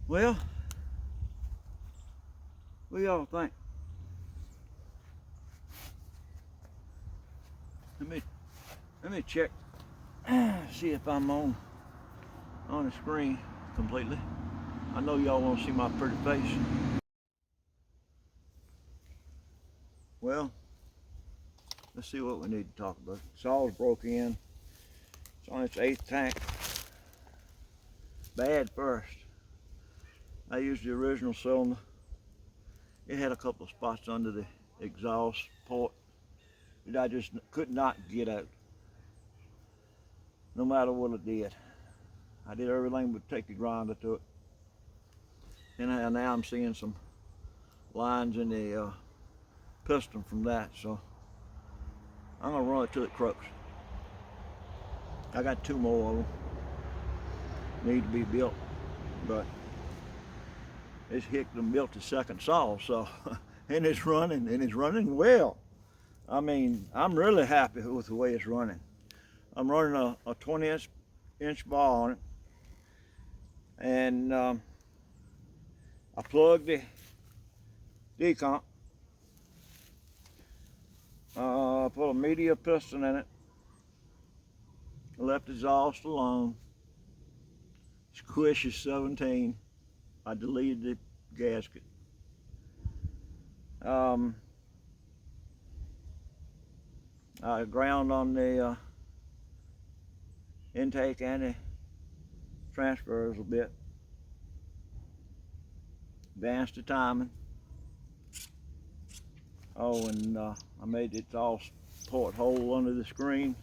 Well, what do y'all think? Let me let me check, see if I'm on the screen completely. I know y'all want to see my pretty face. Well, let's see what we need to talk about. Saw's broke in. It's on its eighth tank. Bad first. I used the original cylinder. It had a couple of spots under the exhaust port that I just could not get out, no matter what I did. I did everything but take the grinder to it. And now I'm seeing some lines in the piston from that, so I'm gonna run it till it crooks. I got two more of them need to be built, but it's hicked and built the second saw, so and it's running well. I mean, I'm really happy with the way it's running. I'm running a 20-inch bar on it, and I plugged the decomp. Put a media piston in it. Left exhaust alone. Squish is 17. I deleted the gasket. I ground on the intake and the transfers a bit. Advanced the timing. Oh, and I made the exhaust port hole under the screen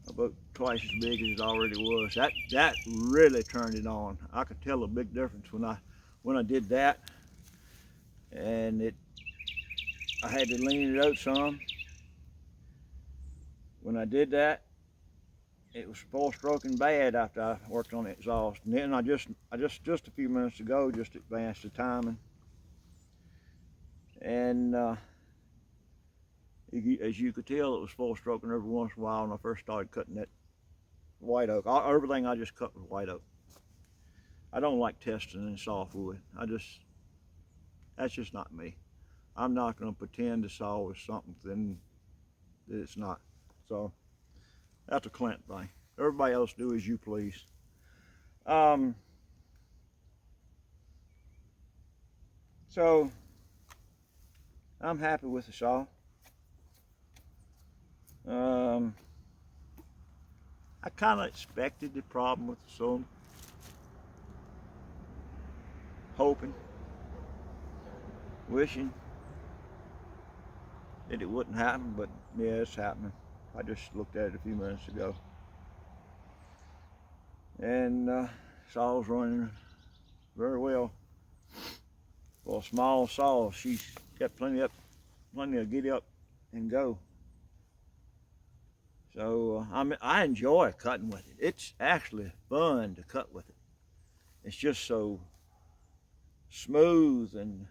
about twice as big as it already was. That really turned it on. I could tell a big difference when I did that, and I had to lean it out some. When I did that, it was four-stroking bad after I worked on the exhaust, and then I just a few minutes ago just advanced the timing, and as you could tell, it was four-stroking every once in a while when I first started cutting that white oak. Everything I just cut was white oak. I don't like testing in softwood. That's just not me. I'm not going to pretend the saw is something that it's not. So that's a Clint thing. Everybody else do as you please. So I'm happy with the saw. I kind of expected the problem with the cylinder, hoping, wishing that it wouldn't happen, but yeah, it's happening. I just looked at it a few minutes ago, and saw's running very well. For a small saw, she's got plenty of get up and go. So I enjoy cutting with it. It's actually fun to cut with it. It's just so smooth, and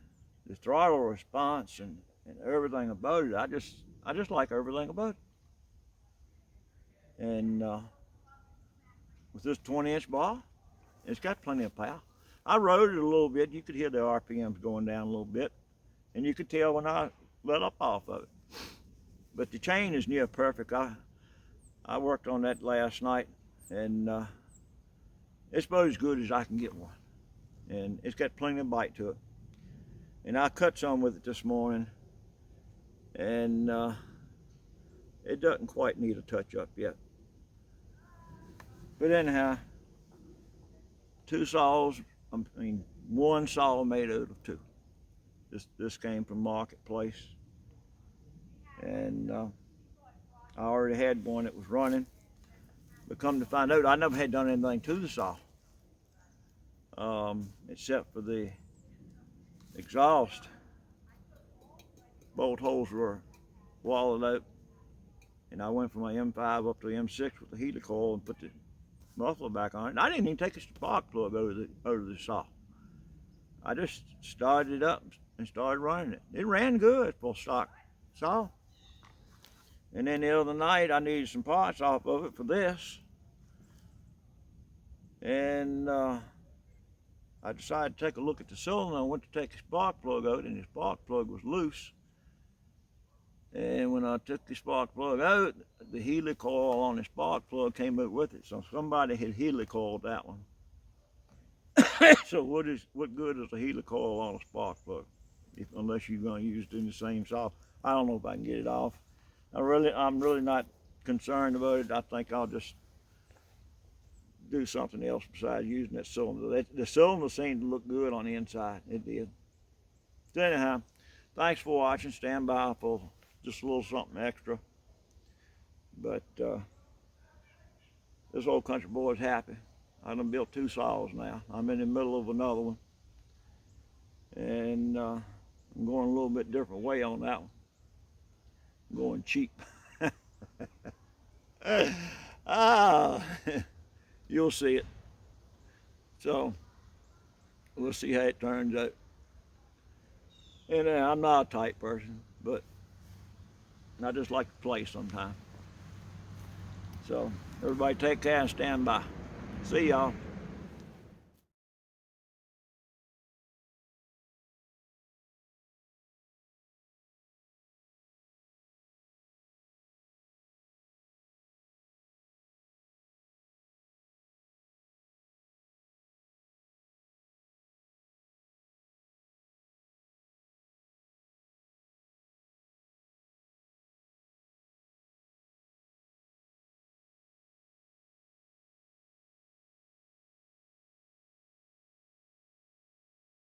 the throttle response and everything about it. I just like everything about it. And with this 20-inch bar, it's got plenty of power. I rode it a little bit. You could hear the RPMs going down a little bit, and you could tell when I let up off of it. But the chain is near perfect. I worked on that last night, and it's about as good as I can get one. And it's got plenty of bite to it. And I cut some with it this morning, and it doesn't quite need a touch up yet. But anyhow, one saw made out of two. This came from Marketplace, and I already had one that was running. But come to find out, I never had done anything to the saw, except for the exhaust. Bolt holes were walled out, and I went from my M5 up to the M6 with the heater coil and put the muffler back on it. And I didn't even take a spark plug out of the saw. I just started it up and started running it. It ran good for a stock saw. And then the other night I needed some parts off of it for this. And I decided to take a look at the cylinder. I went to take the spark plug out, and the spark plug was loose. And when I took the spark plug out, the helicoil on the spark plug came out with it. So somebody had helicoiled that one. So what good is a helicoil on a spark plug, unless you're going to use it in the same socket? I don't know if I can get it off. I'm really not concerned about it. I think I'll just do something else besides using that cylinder. The cylinder seemed to look good on the inside. It did. So anyhow, thanks for watching. Stand by for just a little something extra. But this old country boy's happy. I done built 2 saws now. I'm in the middle of another one. And I'm going a little bit different way on that one. I'm going cheap. You'll see it. So we'll see how it turns out. And I'm not a tight person, but I just like to play sometimes. So everybody take care and stand by. See y'all.